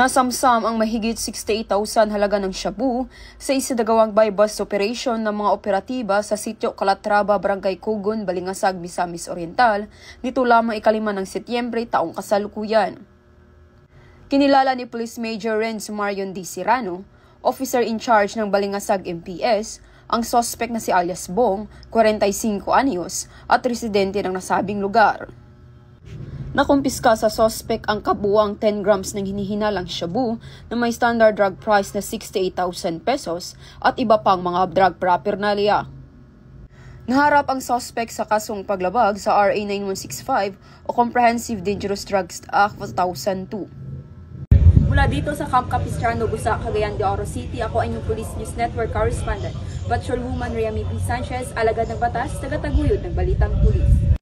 Nasamsam ang mahigit 68,000 halaga ng shabu sa isinagawang by-bus operation ng mga operatiba sa sitio Calatrava, Barangay Cugon, Balingasag, Misamis Oriental nito lamang 5 ng Setyembre taong kasalukuyan. Kinilala ni Police Major Renz Marion D. Serrano, officer in charge ng Balingasag MPS, ang suspect na si alias Bong, 45 anyos, at residente ng nasabing lugar. Nakumpiska sa suspect ang kabuuang 10 grams ng hinihinalang shabu na may standard drug price na 68,000 pesos at iba pang mga drug paraphernalia. Naharap ang suspect sa kasong paglabag sa RA 9165 o Comprehensive Dangerous Drugs Act of 2002. Mula dito sa Camp Capistrano, Busa, Cagayan de Oro City, ako ay inyong Police News Network correspondent, Patrolwoman Rhea P. Sanchez, alagad ng batas, tagataguyod ng Balitang Pulis.